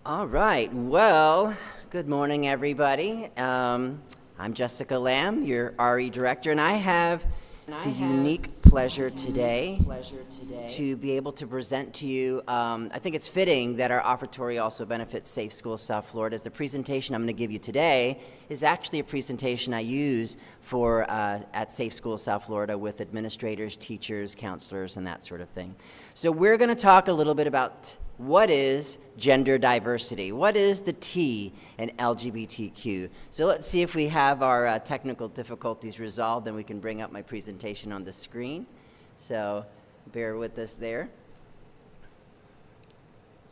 All right. Well, good morning, everybody. I'm Jessica Lamb, your RE director, and I have the unique pleasure today to be able to present to you. I think it's fitting that our offertory also benefits Safe Schools South Florida, as the presentation I'm going to give you today is actually a presentation I use for at Safe Schools South Florida with administrators, teachers, counselors, and that sort of thing. So we're going to talk a little bit about what is gender diversity? What is the T in LGBTQ? So let's see if we have our technical difficulties resolved, then we can bring up my presentation on the screen. So bear with us there.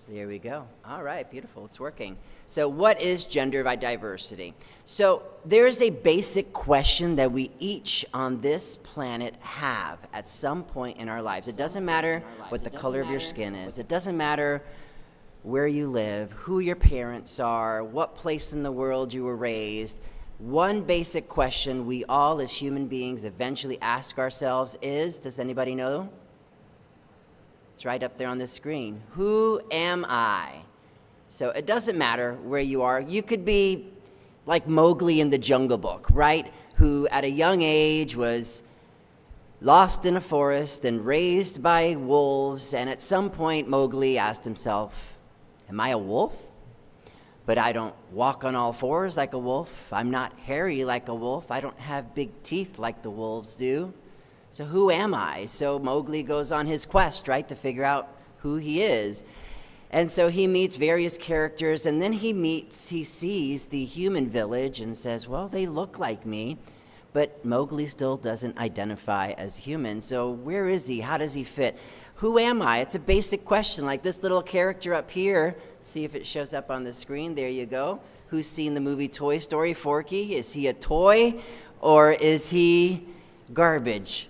There we go. All right, beautiful, it's working. So what is gender diversity? So there's a basic question that we each on this planet have at some point in our lives. It doesn't matter what the color of your skin is. It doesn't matter where you live, who your parents are, what place in the world you were raised. One basic question we all as human beings eventually ask ourselves is, does anybody know? It's right up there on the screen. Who am I? So it doesn't matter where you are. You could be like Mowgli in the Jungle Book, right? Who at a young age was lost in a forest and raised by wolves. And at some point, Mowgli asked himself, am I a wolf? But I don't walk on all fours like a wolf. I'm not hairy like a wolf. I don't have big teeth like the wolves do. So who am I? So Mowgli goes on his quest, right, to figure out who he is. And so he meets various characters, and then he sees the human village and says, well, they look like me. But Mowgli still doesn't identify as human. So where is he? How does he fit? Who am I? It's a basic question, like this little character up here. See if it shows up on the screen. There you go. Who's seen the movie Toy Story? Forky? Is he a toy or is he garbage?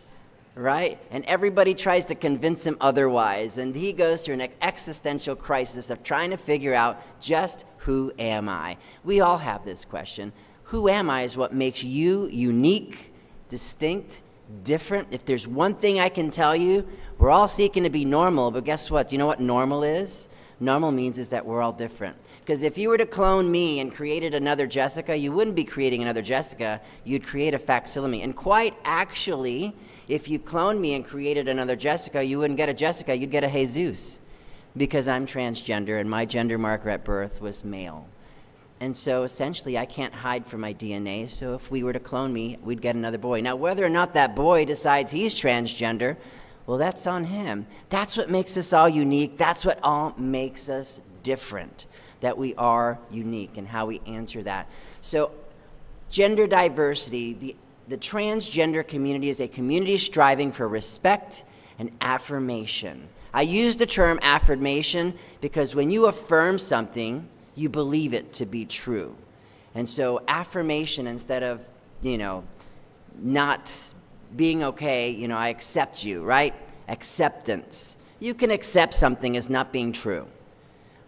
Right? And everybody tries to convince him otherwise. And he goes through an existential crisis of trying to figure out just who am I? We all have this question. Who am I is what makes you unique, distinct, different. If there's one thing I can tell you, we're all seeking to be normal, but guess what? Do you know what normal is? Normal means is that we're all different. Because if you were to clone me and created another Jessica, you wouldn't be creating another Jessica, you'd create a facsimile. And quite actually, if you cloned me and created another Jessica, you wouldn't get a Jessica, you'd get a Jesus. Because I'm transgender and my gender marker at birth was male. And so essentially I can't hide from my DNA, so if we were to clone me, we'd get another boy. Now whether or not that boy decides he's transgender, well, that's on him. That's what makes us all unique. That's what all makes us different, that we are unique and how we answer that. So gender diversity, the transgender community is a community striving for respect and affirmation. I use the term affirmation because when you affirm something, you believe it to be true. And so affirmation, instead of, not being okay, I accept you, right? Acceptance. You can accept something as not being true.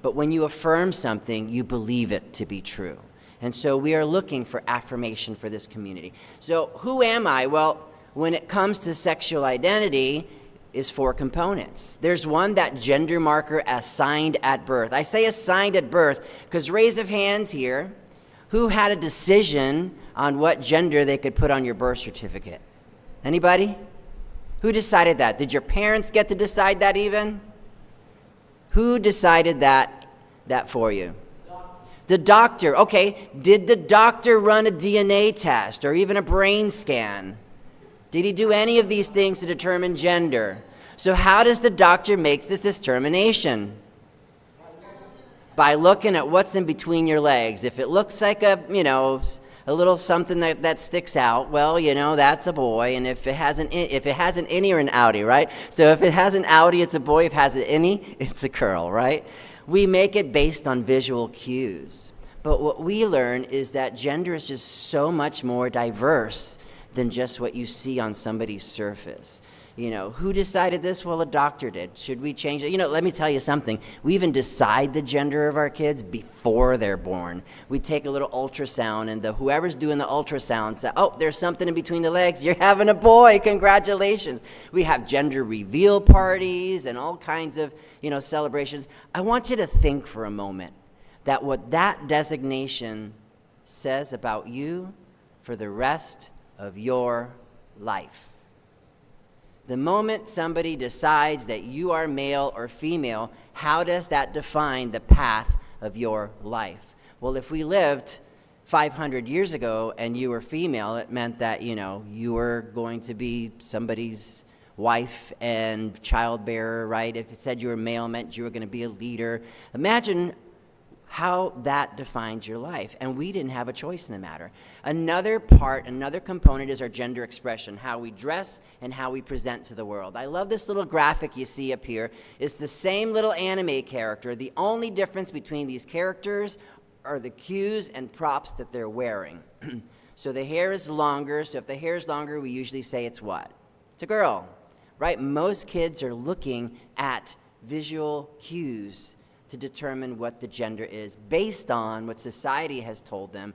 But when you affirm something, you believe it to be true. And so we are looking for affirmation for this community. So who am I? Well, when it comes to sexual identity, is 4 components. There's one, that gender marker assigned at birth. I say assigned at birth because raise of hands here, who had a decision on what gender they could put on your birth certificate? Anybody? Who decided that? Did your parents get to decide that even? Who decided that for you? The doctor. Okay, did the doctor run a DNA test or even a brain scan? Did he do any of these things to determine gender? So how does the doctor make this determination? By looking at what's in between your legs. If it looks like a little something that sticks out, well, that's a boy. And if it has an innie or an outie, right? So if it has an outie, it's a boy. If it has an innie, it's a girl, right? We make it based on visual cues. But what we learn is that gender is just so much more diverse than just what you see on somebody's surface. Who decided this? Well, a doctor did. Should we change it? Let me tell you something. We even decide the gender of our kids before they're born. We take a little ultrasound, and whoever's doing the ultrasound says, oh, there's something in between the legs. You're having a boy. Congratulations. We have gender reveal parties and all kinds of, celebrations. I want you to think for a moment. that what that designation says about you for the rest of your life. The moment somebody decides that you are male or female, how does that define the path of your life? Well, if we lived 500 years ago and you were female, it meant that, you were going to be somebody's wife and childbearer, right? If it said you were male, it meant you were going to be a leader. Imagine how that defines your life. And we didn't have a choice in the matter. Another component is our gender expression, how we dress and how we present to the world. I love this little graphic you see up here. It's the same little anime character. The only difference between these characters are the cues and props that they're wearing. So the hair is longer. So if the hair is longer, we usually say it's what? It's a girl, right? Most kids are looking at visual cues to determine what the gender is based on what society has told them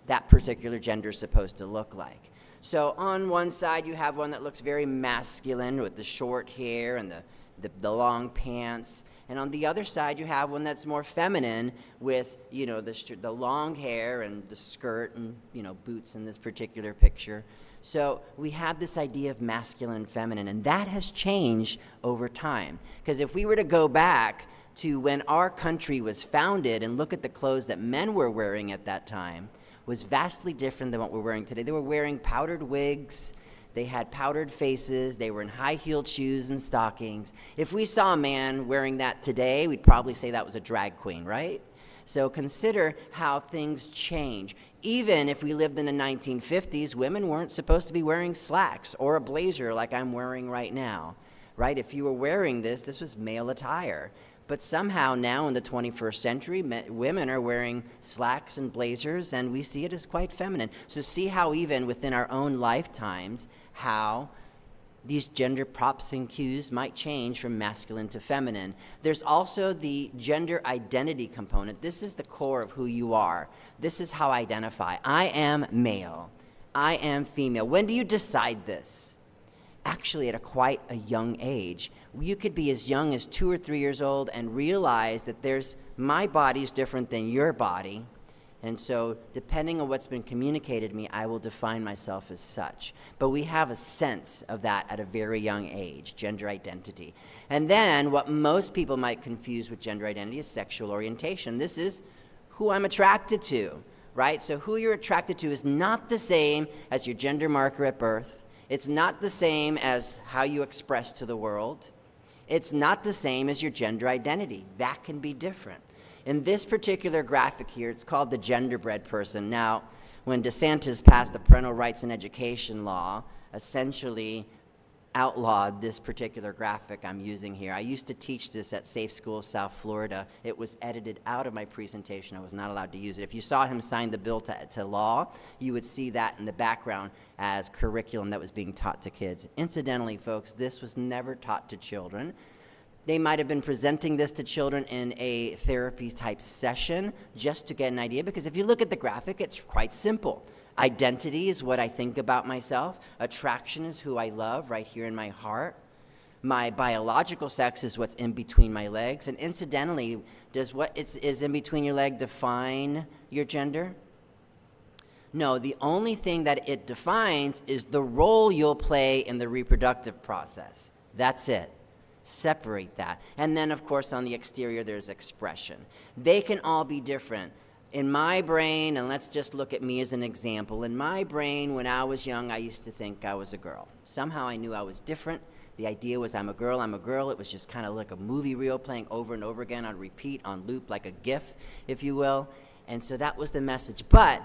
that particular gender is supposed to look like. So on one side, you have one that looks very masculine with the short hair and the long pants. And on the other side, you have one that's more feminine with, the long hair and the skirt and, boots in this particular picture. So we have this idea of masculine and feminine, and that has changed over time. Because if we were to go back to when our country was founded and look at the clothes that men were wearing at that time, was vastly different than what we're wearing today. They were wearing powdered wigs, they had powdered faces, they were in high-heeled shoes and stockings. If we saw a man wearing that today, we'd probably say that was a drag queen, right? So consider how things change. Even if we lived in the 1950s, women weren't supposed to be wearing slacks or a blazer like I'm wearing right now, right? If you were wearing this was male attire. But somehow now in the 21st century, women are wearing slacks and blazers, and we see it as quite feminine. So see how even within our own lifetimes, how these gender props and cues might change from masculine to feminine. There's also the gender identity component. This is the core of who you are. This is how I identify. I am male. I am female. When do you decide this? Actually, at quite a young age. You could be as young as 2 or 3 years old and realize that my body is different than your body. And so depending on what's been communicated to me, I will define myself as such. But we have a sense of that at a very young age, gender identity. And then what most people might confuse with gender identity is sexual orientation. This is who I'm attracted to, right? So who you're attracted to is not the same as your gender marker at birth. It's not the same as how you express to the world. It's not the same as your gender identity. That can be different. In this particular graphic here, it's called the genderbread person. Now, when DeSantis passed the parental rights and education law, essentially outlawed this particular graphic I'm using here. I used to teach this at Safe School South Florida. It was edited out of my presentation. I was not allowed to use it. If you saw him sign the bill to law, you would see that in the background as curriculum that was being taught to kids. Incidentally, folks, this was never taught to children. They might have been presenting this to children in a therapy-type session just to get an idea, because if you look at the graphic, it's quite simple. Identity is what I think about myself. Attraction is who I love right here in my heart. My biological sex is what's in between my legs. And incidentally, does what is in between your leg define your gender? No, the only thing that it defines is the role you'll play in the reproductive process. That's it. Separate that. And then, of course, on the exterior, there's expression. They can all be different. In my brain, and let's just look at me as an example, in my brain, when I was young, I used to think I was a girl. Somehow I knew I was different. The idea was I'm a girl. It was just kind of like a movie reel playing over and over again on repeat, on loop, like a GIF, if you will. And so that was the message. But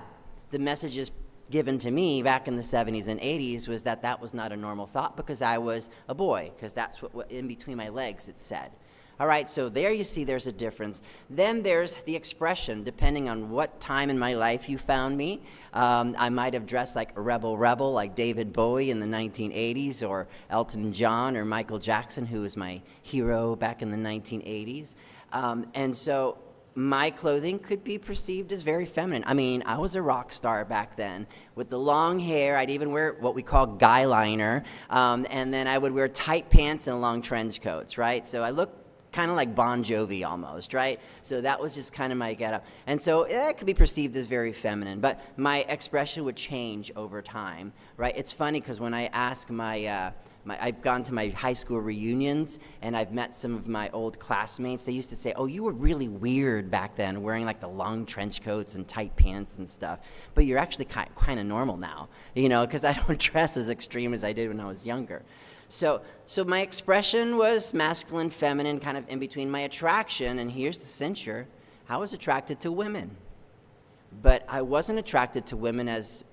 the messages given to me back in the 70s and 80s was that was not a normal thought because I was a boy, because that's what in between my legs it said. All right, so there you see there's a difference. Then there's the expression, depending on what time in my life you found me. I might have dressed like a rebel like David Bowie in the 1980s, or Elton John or Michael Jackson, who was my hero back in the 1980s. And so my clothing could be perceived as very feminine. I mean, I was a rock star back then. With the long hair, I'd even wear what we call guy liner, and then I would wear tight pants and long trench coats, right? So I looked kind of like Bon Jovi almost, right? So that was just kind of my getup. And so that could be perceived as very feminine, but my expression would change over time, right? It's funny because when I ask I've gone to my high school reunions, and I've met some of my old classmates. They used to say, oh, you were really weird back then, wearing like the long trench coats and tight pants and stuff. But you're actually kind of normal now, because I don't dress as extreme as I did when I was younger. So my expression was masculine, feminine, kind of in between. My attraction, and here's the censure, I was attracted to women. But I wasn't attracted to women as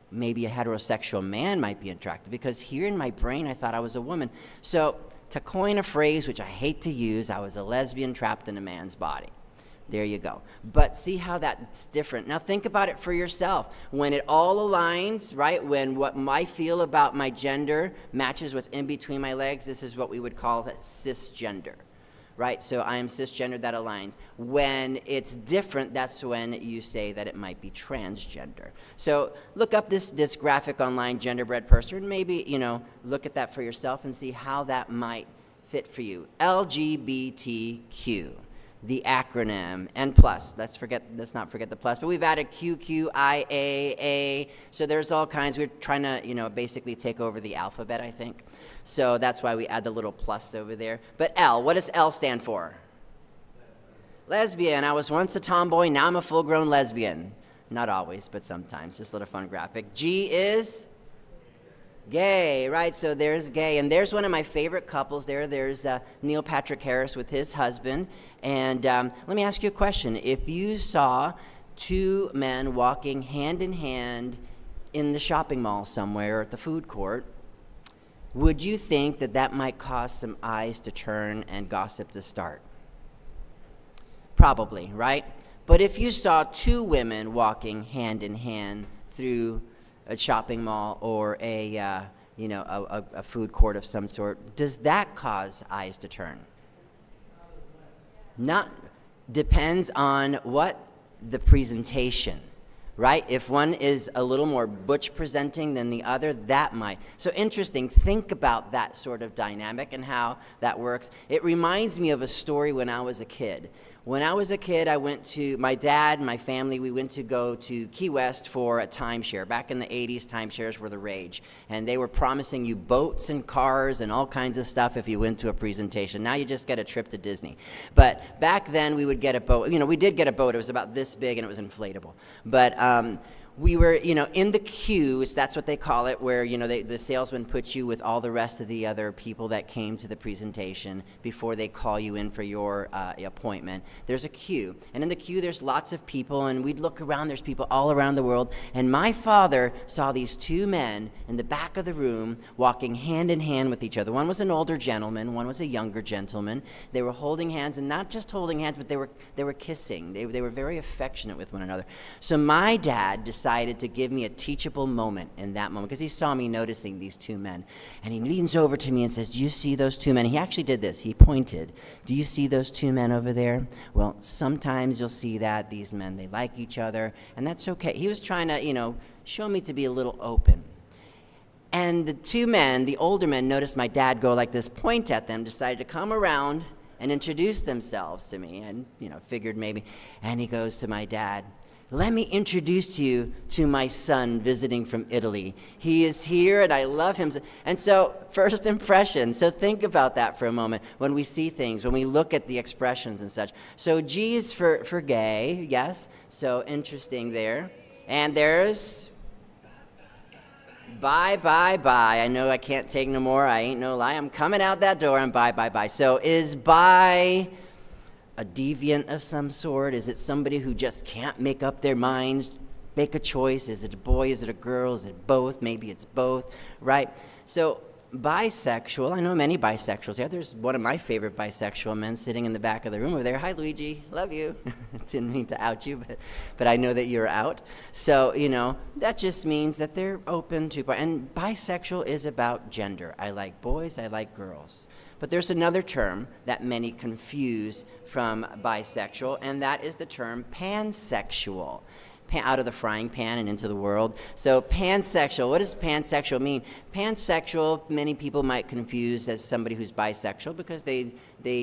maybe a heterosexual man might be attracted, because here in my brain I thought I was a woman. So to coin a phrase which I hate to use, I was a lesbian trapped in a man's body. There you go. But see how that's different. Now think about it for yourself. When it all aligns, right, when what I feel about my gender matches what's in between my legs, this is what we would call cisgender. Right, so I am cisgender, that aligns. When it's different, that's when you say that it might be transgender. So look up this graphic online, genderbread person, maybe, look at that for yourself and see how that might fit for you. LGBTQ, the acronym, and plus, let's not forget the plus, but we've added QQIAA, so there's all kinds. We're trying to, basically take over the alphabet, I think. So that's why we add the little plus over there. But L, what does L stand for? Lesbian. I was once a tomboy, now I'm a full-grown lesbian. Not always, but sometimes. Just a little fun graphic. G is gay, right? So there's gay. And there's one of my favorite couples there. There's Neil Patrick Harris with his husband. And let me ask you a question. If you saw two men walking hand in hand in the shopping mall somewhere or at the food court, would you think that might cause some eyes to turn and gossip to start? Probably, right? But if you saw two women walking hand in hand through a shopping mall or a food court of some sort, does that cause eyes to turn? Not, depends on what the presentation. Right? If one is a little more butch presenting than the other, that might. So interesting, think about that sort of dynamic and how that works. It reminds me of a story when I was a kid. When I was a kid, my dad and my family, we went to go to Key West for a timeshare. Back in the 80s, timeshares were the rage. And they were promising you boats and cars and all kinds of stuff if you went to a presentation. Now you just get a trip to Disney. But back then, we would get a boat. We did get a boat. It was about this big and it was inflatable. But we were, in the queues, that's what they call it, where, the salesman puts you with all the rest of the other people that came to the presentation before they call you in for your appointment. There's a queue. And in the queue, there's lots of people, and we'd look around, there's people all around the world. And my father saw these two men in the back of the room walking hand in hand with each other. One was an older gentleman, one was a younger gentleman. They were holding hands, and not just holding hands, but they were kissing. They were very affectionate with one another. So my dad decided to give me a teachable moment in that moment, because he saw me noticing these two men. And he leans over to me and says, do you see those two men? He actually did this. He pointed. Do you see those two men over there? Well, sometimes you'll see that these men, they like each other, and that's okay. He was trying to, show me to be a little open. And the two men, the older men, noticed my dad go like this, point at them, decided to come around and introduce themselves to me, and, figured maybe. And he goes to my dad, let me introduce you to my son visiting from Italy. He is here and I love him. And so, first impression. So think about that for a moment when we see things, when we look at the expressions and such. So G is for gay, yes. So interesting there. And there's bye, bye, bye. I know I can't take no more. I ain't no lie. I'm coming out that door and bye, bye, bye. So is bye a deviant of some sort? Is it somebody who just can't make up their minds, make a choice? Is it a boy? Is it a girl? Is it both? Maybe it's both, right? So bisexual, I know many bisexuals here. There's one of my favorite bisexual men sitting in the back of the room over there. Hi, Luigi. Love you. Didn't mean to out you, but I know that you're out. So, that just means that they're open to, and bisexual is about gender. I like boys, I like girls. But there's another term that many confuse from bisexual, and that is the term pansexual. out of the frying pan and into the world. So pansexual, what does pansexual mean? Pansexual, many people might confuse as somebody who's bisexual because they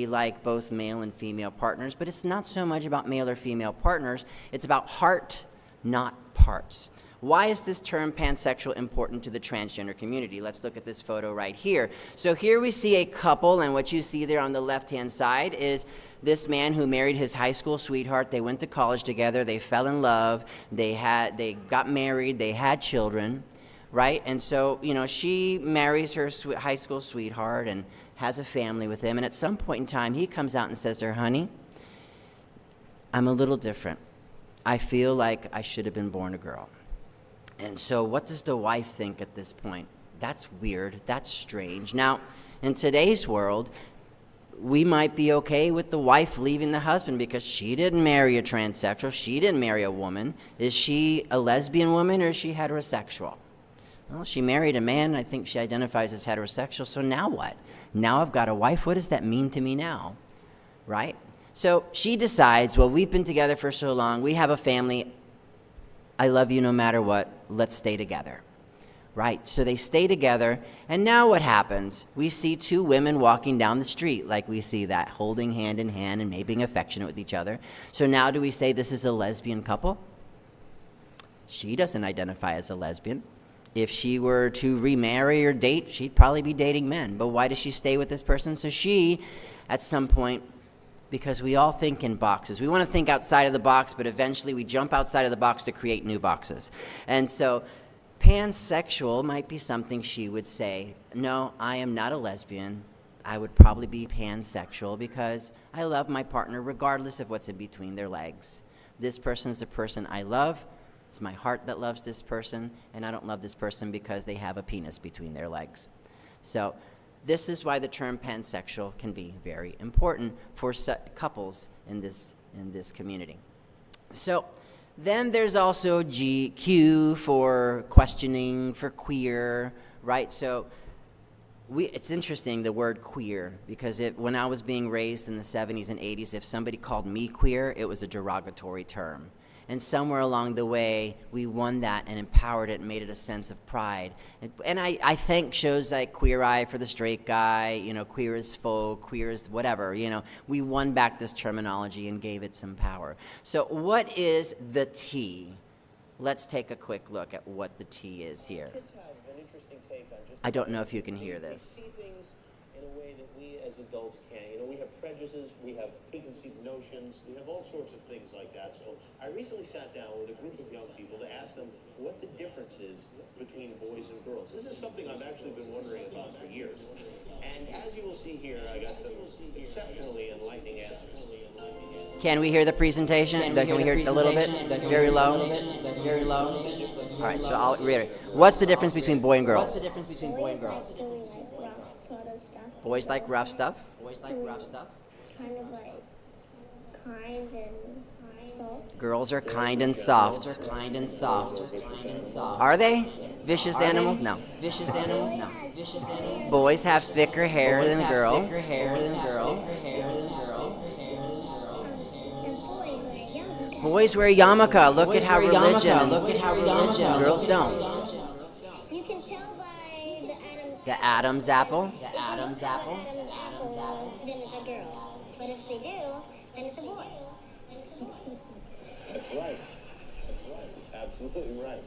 like both male and female partners, but it's not so much about male or female partners. It's about heart, not parts. Why is this term pansexual important to the transgender community? Let's look at this photo right here. So here we see a couple, and what you see there on the left-hand side is this man who married his high school sweetheart. They went to college together. They fell in love. They got married. They had children, right? And so, she marries her high school sweetheart and has a family with him. And at some point in time, he comes out and says to her, honey, I'm a little different. I feel like I should have been born a girl. And so what does the wife think at this point? That's weird. That's strange. Now, in today's world, we might be okay with the wife leaving the husband because she didn't marry a transsexual. She didn't marry a woman. Is she a lesbian woman or is she heterosexual? Well, she married a man. I think she identifies as heterosexual. So now what? Now I've got a wife. What does that mean to me now? Right? So she decides, well, we've been together for so long. We have a family. I love you no matter what. Let's stay together. Right? So they stay together. And now what happens? We see two women walking down the street like we see that, holding hand in hand and maybe being affectionate with each other. So now do we say this is a lesbian couple? She doesn't identify as a lesbian. If she were to remarry or date, she'd probably be dating men. But why does she stay with this person? So she, at some point, because we all think in boxes. We want to think outside of the box, but eventually we jump outside of the box to create new boxes. And so pansexual might be something she would say, no, I am not a lesbian. I would probably be pansexual because I love my partner regardless of what's in between their legs. This person is the person I love. It's my heart that loves this person, and I don't love this person because they have a penis between their legs. So this is why the term pansexual can be very important for couples in this community. So then there's also Q for questioning, for queer, right? So it's interesting, the word queer, because when I was being raised in the 70s and 80s, if somebody called me queer, it was a derogatory term. And somewhere along the way, we won that and empowered it and made it a sense of pride. And I thank shows like Queer Eye for the Straight Guy, Queer as Folk, Queer as whatever, we won back this terminology and gave it some power. So what is the T? Let's take a quick look at what the T is here. Kids have an interesting take on just I don't know if you can hear this. We see things in a way that we as adults can't. We have prejudices, we have preconceived notions, we have all sorts of things like that. So I recently sat down with a group of young people to ask them what the difference is between boys and girls. This is something I've actually been wondering about for years. And as you will see here, I got some exceptionally enlightening answers. Can we hear the presentation? Can we hear it a little bit? Very low? Very low? All right, so I'll reiterate. What's the difference between boy and girls? Boys like rough stuff? Boys like rough stuff? Kind of like kind and soft. Girls are kind and soft. Girls are kind and soft. Are they? Vicious animals? No. Vicious animals? No. Vicious animals? Boys have thicker hair than a girl. And Boys wear yarmulke. Look at how religion. Girls don't. you can tell by The Adam's apple. The Adam's apple, then it's a girl. But if they do, then it's a boy. That's right. Absolutely right.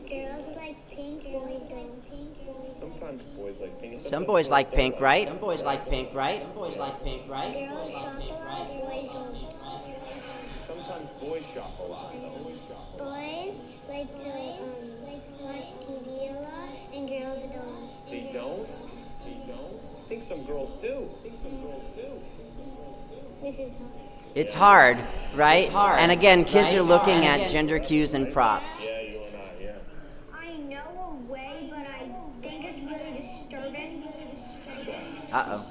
Girls like pink, boys like pink. Sometimes boys like pink. Some boys like pink, right? Some boys like pink, right? Some boys like pink, right? Girls shop a lot, boys don't. Sometimes boys shop a lot. Boys like to watch TV a lot, and girls don't. They don't? I think some girls do. Which is It's hard, right? And again, kids are looking at gender cues and props. Yeah, you and I, yeah. I know a way, but I think it's really disturbing. Uh-oh.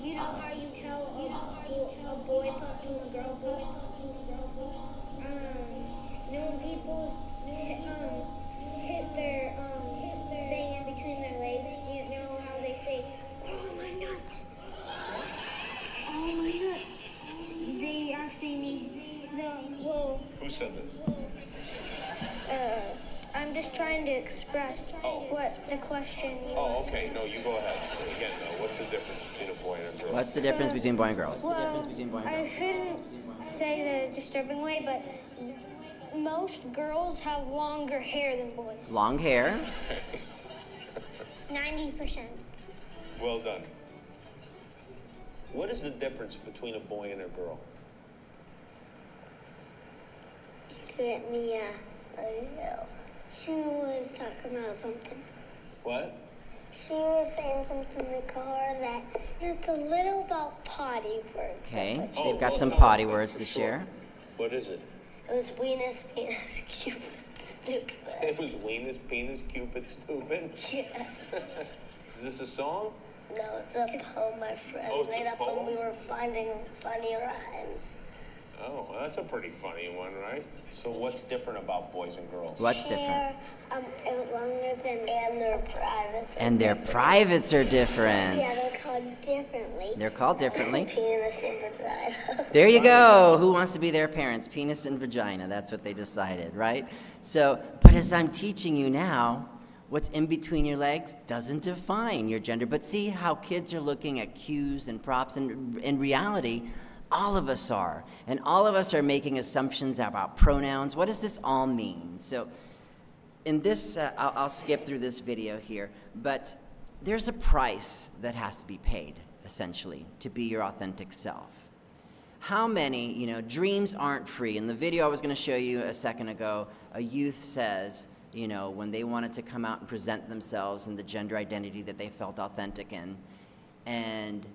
You know how you tell a boy pup to a girl pup? When people hit their thing in between their legs, you know how they say, "Oh my nuts! Oh my nuts!" They actually mean said this? I'm just trying to express what the question you Oh, asked. okay. No, you go ahead. Again, though, what's the difference between a boy and a girl? What's the difference between boy and girls? Well, I shouldn't say the disturbing way, but most girls have longer hair than boys. Long hair. 90%. Well done. What is the difference between a boy and a girl? Let me, she was talking about something. What? She was saying something in the car that it's a little about potty words. Okay, Oh, they've got well, some tell potty us, words to sure. share. What is it? It was Venus, Cupid, stupid. It was Venus, penis, Cupid, stupid. Yeah. Is this a song? No, it's a poem my friend Oh, it's a made up poem? when we were finding funny rhymes. Oh, well, that's a pretty funny one, right? So what's different about boys and girls? What's different? Hair, is longer than, and their privates. And their privates are different. Yeah, they're called differently. They're called differently. Penis and vagina. There you go. Who wants to be their parents? Penis and vagina. That's what they decided, right? So, but as I'm teaching you now, what's in between your legs doesn't define your gender. But see how kids are looking at cues and props, and in reality, all of us are. And all of us are making assumptions about pronouns. What does this all mean? So in this, I'll skip through this video here, but there's a price that has to be paid, essentially, to be your authentic self. How many, dreams aren't free. In the video I was going to show you a second ago, a youth says, when they wanted to come out and present themselves in the gender identity that they felt authentic in, and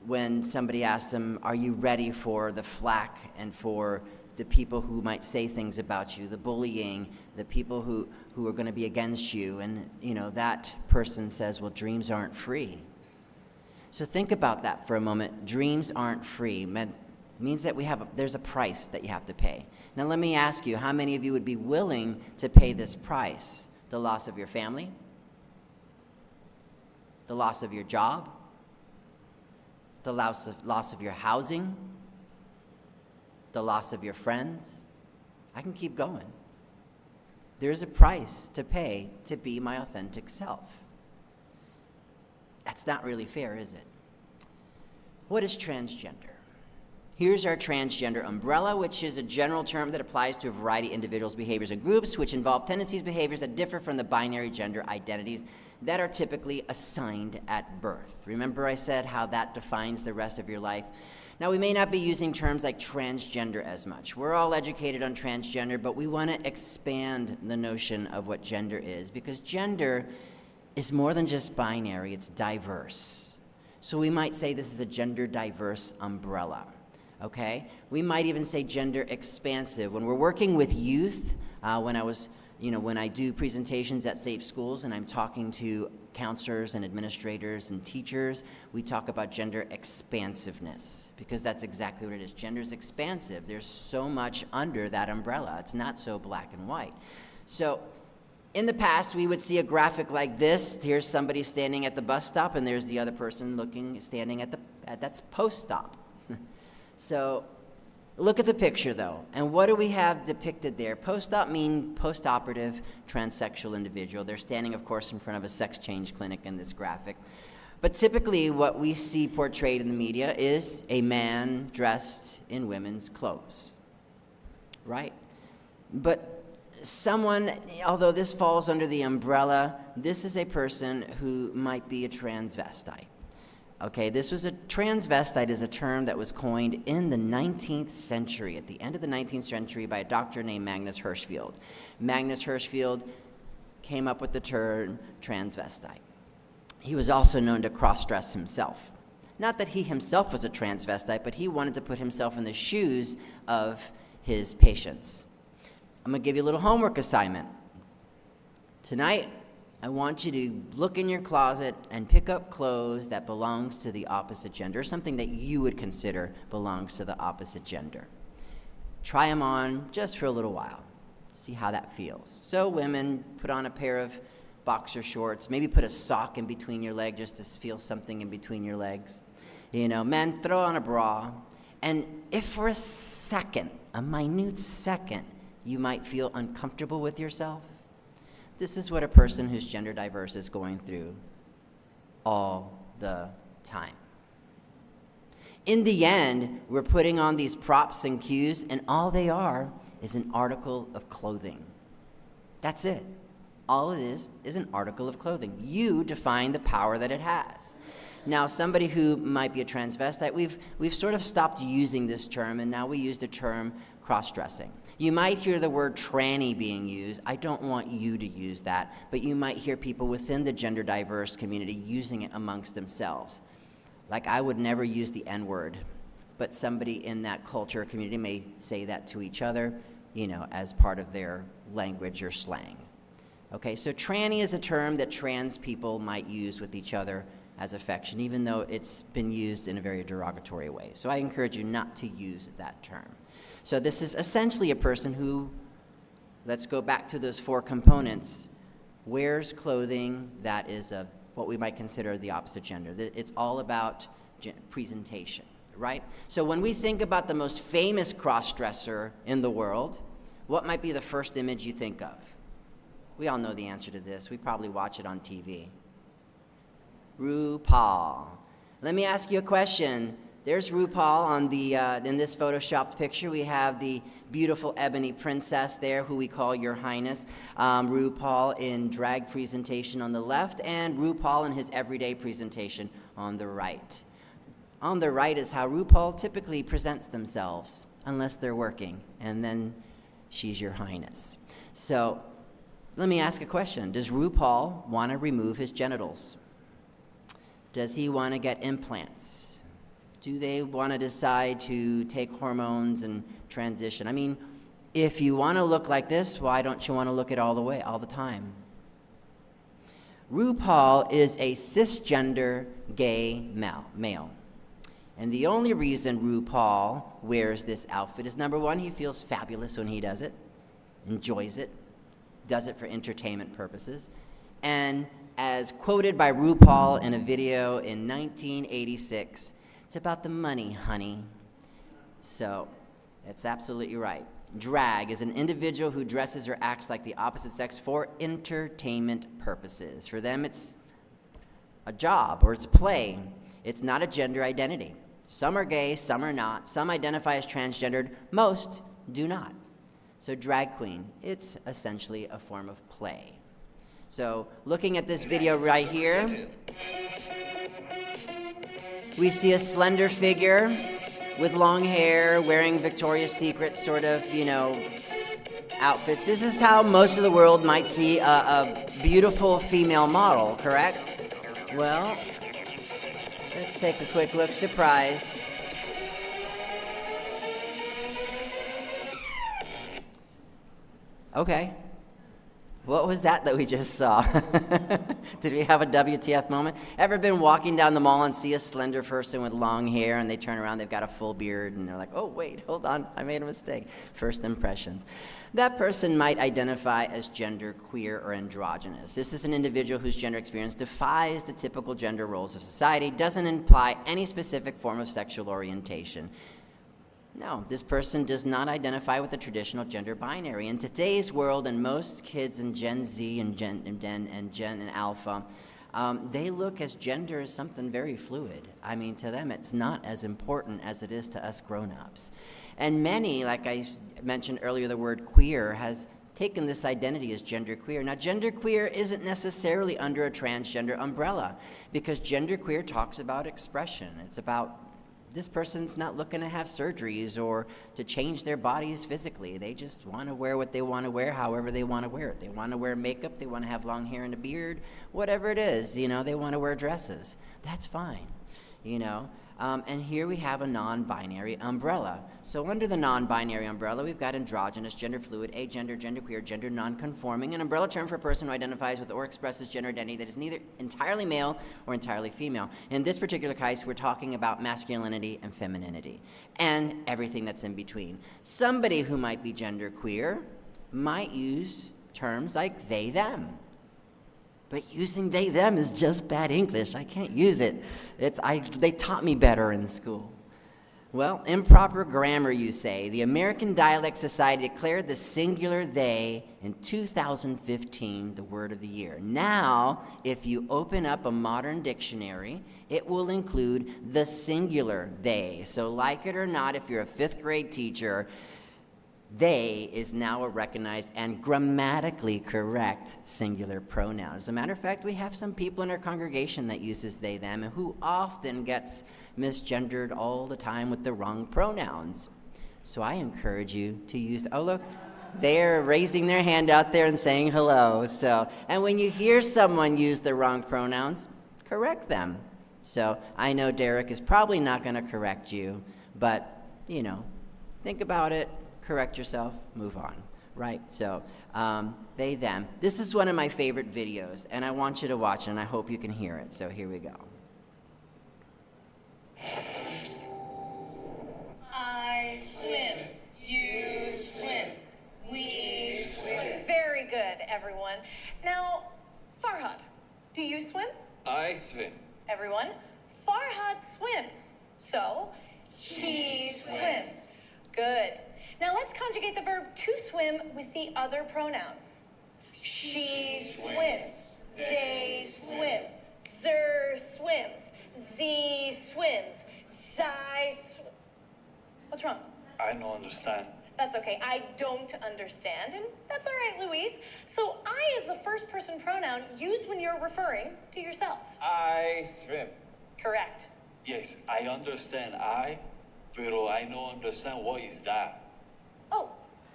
when somebody asks them, are you ready for the flack and for the people who might say things about you, the bullying, the people who are going to be against you, and that person says, well, dreams aren't free. So think about that for a moment. Dreams aren't free. Means that there's a price that you have to pay. Now let me ask you, how many of you would be willing to pay this price? The loss of your family? The loss of your job? The loss of your housing? The loss of your friends? I can keep going. There's a price to pay to be my authentic self. That's not really fair, is it? What is transgender? Here's our transgender umbrella, which is a general term that applies to a variety of individuals, behaviors, and groups which involve tendencies, behaviors that differ from the binary gender identities that are typically assigned at birth. Remember I said how that defines the rest of your life? Now, we may not be using terms like transgender as much. We're all educated on transgender, but we want to expand the notion of what gender is, because gender is more than just binary, it's diverse. So we might say this is a gender diverse umbrella, okay? We might even say gender expansive. When we're working with youth, when I do presentations at Safe Schools and I'm talking to counselors and administrators and teachers, we talk about gender expansiveness, because that's exactly what it is. Gender's expansive. There's so much under that umbrella. It's not so black and white. So in the past, we would see a graphic like this. Here's somebody standing at the bus stop, and there's the other person standing that's post-stop. So look at the picture, though. And what do we have depicted there? Post-op mean post-operative transsexual individual. They're standing, of course, in front of a sex change clinic in this graphic. But typically what we see portrayed in the media is a man dressed in women's clothes, right? But someone, although this falls under the umbrella, this is a person who might be a transvestite. Okay, transvestite is a term that was coined in the 19th century, at the end of the 19th century, by a doctor named Magnus Hirschfeld. Magnus Hirschfeld came up with the term transvestite. He was also known to cross-dress himself. Not that he himself was a transvestite, but he wanted to put himself in the shoes of his patients. I'm going to give you a little homework assignment. Tonight, I want you to look in your closet and pick up clothes that belongs to the opposite gender, something that you would consider belongs to the opposite gender. Try them on just for a little while. See how that feels. So women, put on a pair of boxer shorts, maybe put a sock in between your leg just to feel something in between your legs. Men, throw on a bra. And if for a second, a minute second, You might feel uncomfortable with yourself. This is what a person who's gender diverse is going through all the time. In the end, we're putting on these props and cues, and all they are is an article of clothing. That's it. All it is an article of clothing. You define the power that it has. Now, somebody who might be a transvestite, we've sort of stopped using this term, and now we use the term cross-dressing. You might hear the word tranny being used. I don't want you to use that, but you might hear people within the gender diverse community using it amongst themselves. Like, I would never use the N-word, but somebody in that culture or community may say that to each other, as part of their language or slang. Okay, so tranny is a term that trans people might use with each other as affection, even though it's been used in a very derogatory way. So I encourage you not to use that term. So this is essentially a person who, let's go back to those 4 components, wears clothing that is of what we might consider the opposite gender. It's all about presentation, right? So when we think about the most famous cross-dresser in the world, what might be the first image you think of? We all know the answer to this. We probably watch it on TV. RuPaul. Let me ask you a question. There's RuPaul on the in this photoshopped picture. We have the beautiful ebony princess there, who we call Your Highness. RuPaul in drag presentation on the left, and RuPaul in his everyday presentation on the right. On the right is how RuPaul typically presents themselves, unless they're working, and then she's Your Highness. So let me ask a question. Does RuPaul want to remove his genitals? Does he want to get implants? Do they want to decide to take hormones and transition? I mean, if you want to look like this, why don't you want to look it all the time? RuPaul is a cisgender gay male. And the only reason RuPaul wears this outfit is, number one, he feels fabulous when he does it, enjoys it, does it for entertainment purposes. And as quoted by RuPaul in a video in 1986, it's about the money, honey. So, that's absolutely right. Drag is an individual who dresses or acts like the opposite sex for entertainment purposes. For them, it's a job or it's play. It's not a gender identity. Some are gay, some are not. Some identify as transgendered, most do not. So drag queen, it's essentially a form of play. So looking at this video right here, we see a slender figure with long hair, wearing Victoria's Secret sort of, outfits. This is how most of the world might see a beautiful female model, correct? Well, let's take a quick look. Surprise. Okay. What was that we just saw? Did we have a WTF moment? Ever been walking down the mall and see a slender person with long hair and they turn around, they've got a full beard, and they're like, oh, wait, hold on, I made a mistake. First impressions. That person might identify as gender queer or androgynous. This is an individual whose gender experience defies the typical gender roles of society, doesn't imply any specific form of sexual orientation. No, this person does not identify with the traditional gender binary. In today's world, and most kids in Gen Z and Gen and Alpha, they look as gender as something very fluid. I mean, to them, it's not as important as it is to us grown-ups. And many, like I mentioned earlier, the word queer has taken this identity as gender queer. Now, gender queer isn't necessarily under a transgender umbrella, because gender queer talks about expression. It's about this person's not looking to have surgeries or to change their bodies physically. They just want to wear what they want to wear, however they want to wear it. They want to wear makeup, they want to have long hair and a beard, whatever it is, they want to wear dresses. That's fine, And here we have a non-binary umbrella. So under the non-binary umbrella, we've got androgynous, gender fluid, agender, genderqueer, gender non-conforming, an umbrella term for a person who identifies with or expresses gender identity that is neither entirely male or entirely female. In this particular case, we're talking about masculinity and femininity, and everything that's in between. Somebody who might be genderqueer might use terms like they, them. But using they, them is just bad English. I can't use it. They taught me better in school. Well, improper grammar, you say. The American Dialect Society declared the singular they in 2015 the word of the year. Now, if you open up a modern dictionary, it will include the singular they. So like it or not, if you're a fifth grade teacher, they is now a recognized and grammatically correct singular pronoun. As a matter of fact, we have some people in our congregation that uses they, them, and who often gets misgendered all the time with the wrong pronouns. So I encourage you to use, oh look, they're raising their hand out there and saying hello. So, and when you hear someone use the wrong pronouns, correct them. So I know Derek is probably not going to correct you, but, you know, think about it, correct yourself, move on, right? So they, them. This is one of my favorite videos, and I want you to watch it, and I hope you can hear it. So here we go. I swim. You swim. We swim. Very good, everyone. Now, Farhad, do you swim? I swim. Everyone, Farhad swims. So, he swims. Good. Now let's conjugate the verb to swim with the other pronouns. She swims. They swim. Zer swims. Z swims. Zai swims. What's wrong? I don't understand. That's okay. I don't understand, and that's all right, Louise. So I is the first person pronoun used when you're referring to yourself. I swim. Correct. Yes, I understand I, pero I don't understand what is that. Oh,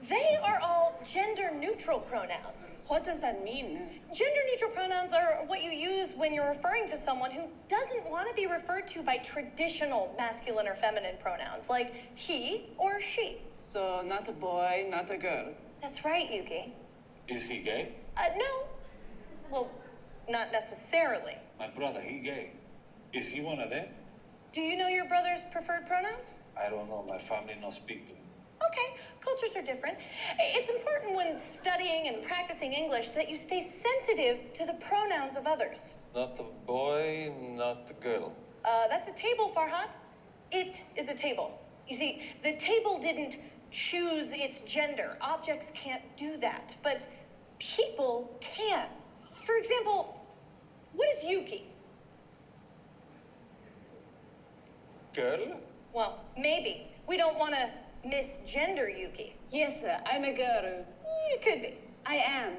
they are all gender-neutral pronouns. What does that mean? Gender-neutral pronouns are what you use when you're referring to someone who doesn't want to be referred to by traditional masculine or feminine pronouns, like he or she. So not a boy, not a girl. That's right, Yuki. Is he gay? No. Well, not necessarily. My brother, he gay. Is he one of them? Do you know your brother's preferred pronouns? I don't know. My family not speak to him. Okay, cultures are different. It's important when studying and practicing English that you stay sensitive to the pronouns of others. Not a boy, not a girl. That's a table, Farhad. It is a table. You see, the table didn't choose its gender. Objects can't do that, but people can. For example, what is Yuki? Girl? Well, maybe. We don't want to misgender Yuki. Yes, sir, I'm a girl. You could be. I am.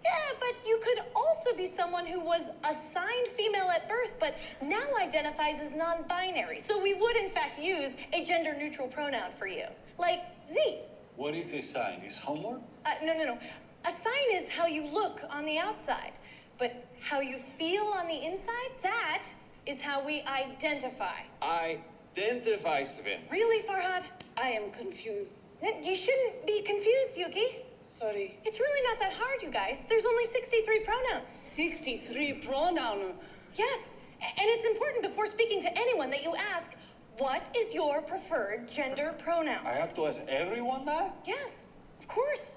Yeah, but you could also be someone who was assigned female at birth, but now identifies as non-binary. So we would, in fact, use a gender-neutral pronoun for you, like Z. What is his sign? His homework? No. A sign is how you look on the outside, but how you feel on the inside, that is how we identify. Identify swim. Really, Farhad? I am confused. You shouldn't be confused, Yuki. Sorry. It's really not that hard, you guys. There's only 63 pronouns. 63 pronoun. Yes, and it's important before speaking to anyone that you ask, what is your preferred gender pronoun? I have to ask everyone that? Yes, of course.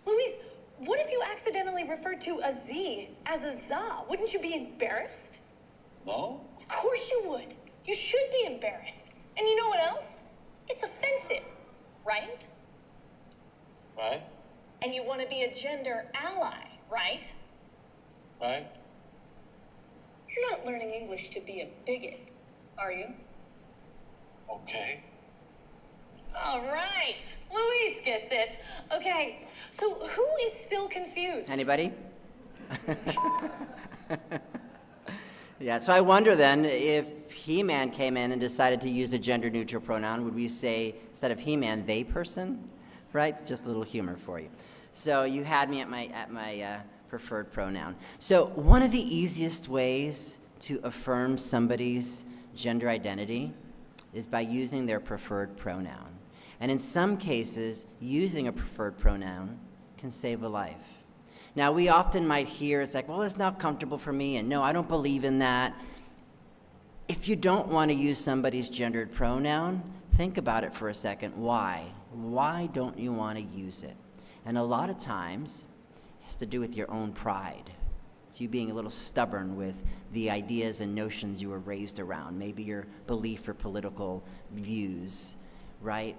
Louise, what if you accidentally referred to a Z as a za? Wouldn't you be embarrassed? No? Of course you would. You should be embarrassed. And you know what else? It's offensive, right? Right? And you want to be a gender ally, right? Right? You're not learning English to be a bigot, are you? Okay. All right. Louise gets it. Okay, so who is still confused? Anybody? Yeah, so I wonder then, if He-Man came in and decided to use a gender-neutral pronoun, would we say, instead of He-Man, they person? Right? It's just a little humor for you. So you had me at my preferred pronoun. So one of the easiest ways to affirm somebody's gender identity is by using their preferred pronoun. And in some cases, using a preferred pronoun can save a life. Now, we often might hear, it's like, well, it's not comfortable for me, and no, I don't believe in that. If you don't want to use somebody's gendered pronoun, think about it for a second. Why? Why don't you want to use it? And a lot of times, it has to do with your own pride. It's you being a little stubborn with the ideas and notions you were raised around, maybe your belief or political views, right?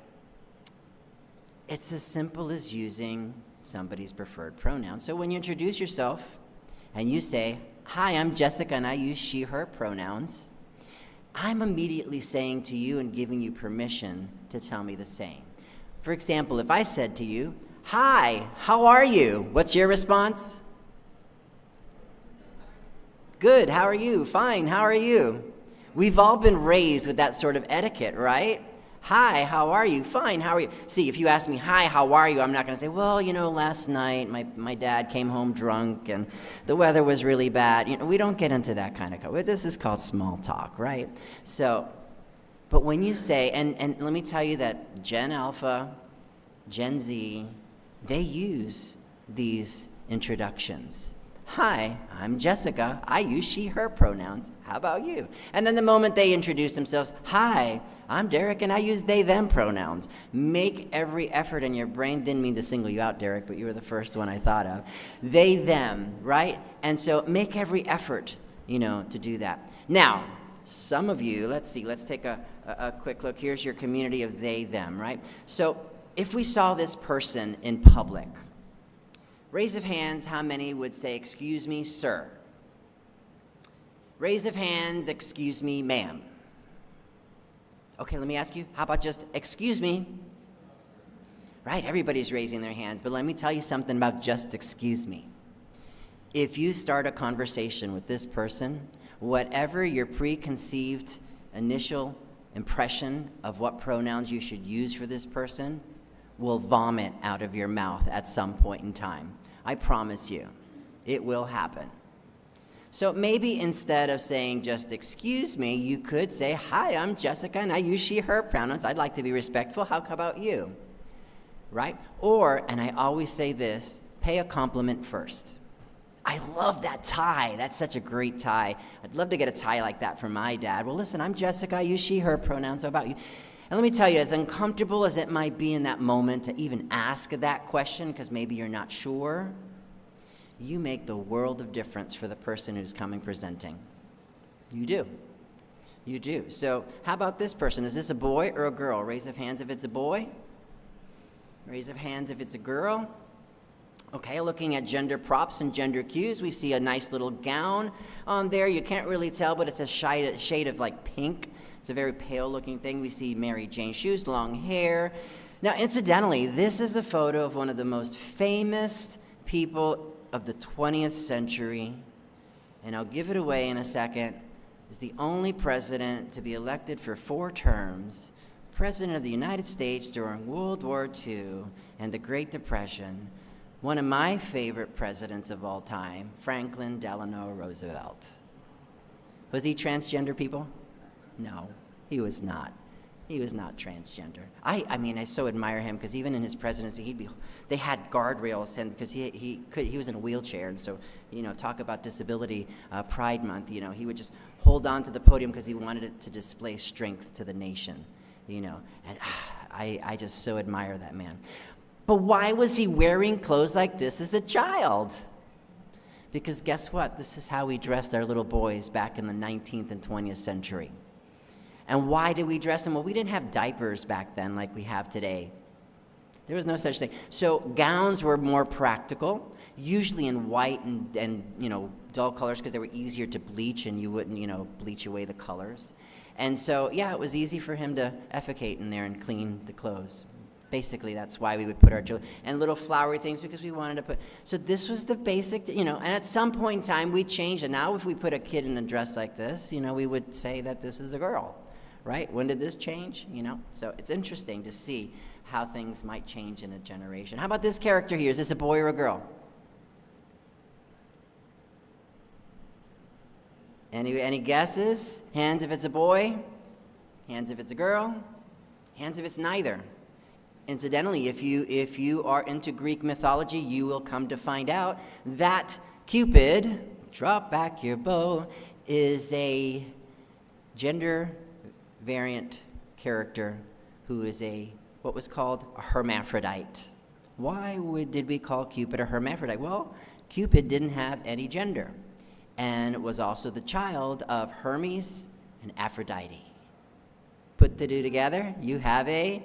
It's as simple as using somebody's preferred pronoun. So when you introduce yourself and you say, "Hi, I'm Jessica and I use she, her pronouns," I'm immediately saying to you and giving you permission to tell me the same. For example, if I said to you, "Hi, how are you?" What's your response? Good, how are you? Fine, how are you? We've all been raised with that sort of etiquette, right? Hi, how are you? Fine, how are you? See, if you ask me, "Hi, how are you?" I'm not going to say, "Well, last night my dad came home drunk and the weather was really bad." We don't get into that kind of, this is called small talk, right? So, but when you say, and let me tell you that Gen Alpha, Gen Z, they use these introductions. "Hi, I'm Jessica. I use she, her pronouns. How about you?" And then the moment they introduce themselves, "Hi, I'm Derek and I use they, them pronouns." Make every effort in your brain. Didn't mean to single you out, Derek, but you were the first one I thought of. They, them, right? And so make every effort, to do that. Now, some of you, let's take a quick look. Here's your community of they, them, right? So if we saw this person in public, raise of hands, how many would say, "Excuse me, sir"? Raise of hands, "Excuse me, ma'am." Okay, let me ask you, how about just "Excuse me"? Right, everybody's raising their hands, but let me tell you something about just "Excuse me." If you start a conversation with this person, whatever your preconceived initial impression of what pronouns you should use for this person will vomit out of your mouth at some point in time. I promise you, it will happen. So maybe instead of saying just "Excuse me," you could say, "Hi, I'm Jessica and I use she, her pronouns. I'd like to be respectful. How about you?" Right? Or, and I always say this, pay a compliment first. "I love that tie. That's such a great tie. I'd love to get a tie like that from my dad." "Well, listen, I'm Jessica. I use she, her pronouns. How about you?" And let me tell you, as uncomfortable as it might be in that moment to even ask that question, because maybe you're not sure, you make the world of difference for the person who's coming presenting. You do. You do. So how about this person? Is this a boy or a girl? Raise of hands if it's a boy. Raise of hands if it's a girl. Okay, looking at gender props and gender cues, we see a nice little gown on there. You can't really tell, but it's a shade of like pink. It's a very pale looking thing. We see Mary Jane shoes, long hair. Now, incidentally, this is a photo of one of the most famous people of the 20th century, and I'll give it away in a second, is the only president to be elected for 4 terms, President of the United States during World War II and the Great Depression, one of my favorite presidents of all time, Franklin Delano Roosevelt. Was he transgender, people? No, he was not. He was not transgender. I so admire him because even in his presidency, they had guardrails, and because he was in a wheelchair, and so talk about disability Pride Month. He would just hold on to the podium because he wanted it to display strength to the nation. And I just so admire that man. But why was he wearing clothes like this as a child? Because guess what? This is how we dressed our little boys back in the 19th and 20th century. And why did we dress them? Well, we didn't have diapers back then like we have today. There was no such thing. So gowns were more practical, usually in white and dull colors because they were easier to bleach and you wouldn't, bleach away the colors. And so, yeah, it was easy for him to effecate in there and clean the clothes. Basically, that's why we would put our children, and little flowery things because we wanted to put, so this was the basic, and at some point in time, we changed it. Now, if we put a kid in a dress like this, we would say that this is a girl, right? When did this change, So it's interesting to see how things might change in a generation. How about this character here? Is this a boy or a girl? Any guesses? Hands if it's a boy, hands if it's a girl, hands if it's neither. Incidentally, if you are into Greek mythology, you will come to find out that Cupid, drop back your bow, is a gender variant character who is what was called a hermaphrodite. Why did we call Cupid a hermaphrodite? Well, Cupid didn't have any gender. and was also the child of Hermes and Aphrodite. Put the two together, you have a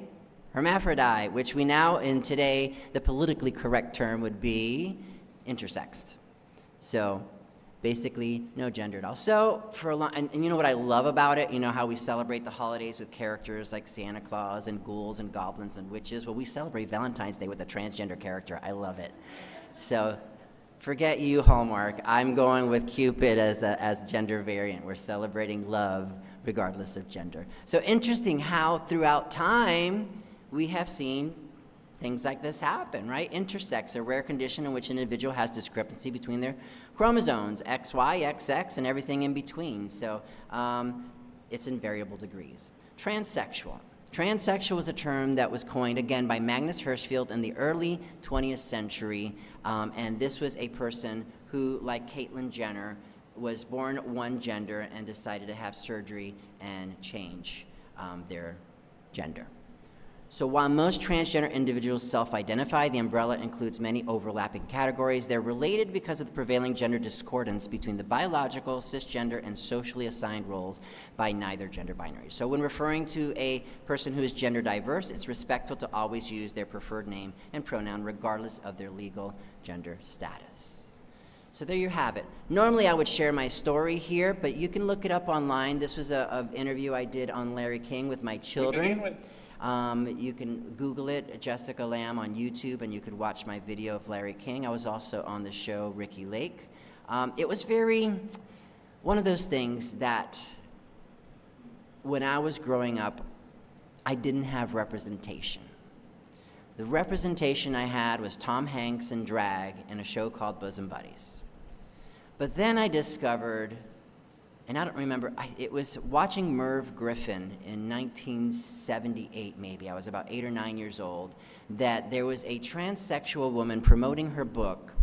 hermaphrodite, which we now, in today, the politically correct term would be intersexed. So basically, no gender at all. So for a long, and you know what I love about it? You know how we celebrate the holidays with characters like Santa Claus and ghouls and goblins and witches? Well, we celebrate Valentine's Day with a transgender character. I love it. So forget you, Hallmark. I'm going with Cupid as gender variant. We're celebrating love regardless of gender. So interesting how throughout time we have seen things like this happen, right? Intersex, a rare condition in which an individual has discrepancy between their chromosomes, XY, XX, and everything in between. So it's in variable degrees. Transsexual. Transsexual is a term that was coined, again, by Magnus Hirschfeld in the early 20th century, and this was a person who, like Caitlyn Jenner, was born one gender and decided to have surgery and change their gender. So while most transgender individuals self-identify, the umbrella includes many overlapping categories. They're related because of the prevailing gender discordance between the biological, cisgender, and socially assigned roles by neither gender binary. So when referring to a person who is gender diverse, it's respectful to always use their preferred name and pronoun regardless of their legal gender status. So there you have it. Normally I would share my story here, but you can look it up online. This was an interview I did on Larry King with my children. You can Google it, Jessica Lamb on YouTube, and you could watch my video of Larry King. I was also on the show Ricky Lake. It was one of those things that when I was growing up, I didn't have representation. The representation I had was Tom Hanks in drag in a show called Bosom Buddies. But then I discovered, and I don't remember, it was watching Merv Griffin in 1978 maybe, I was about 8 or 9 years old, that there was a transsexual woman promoting her book,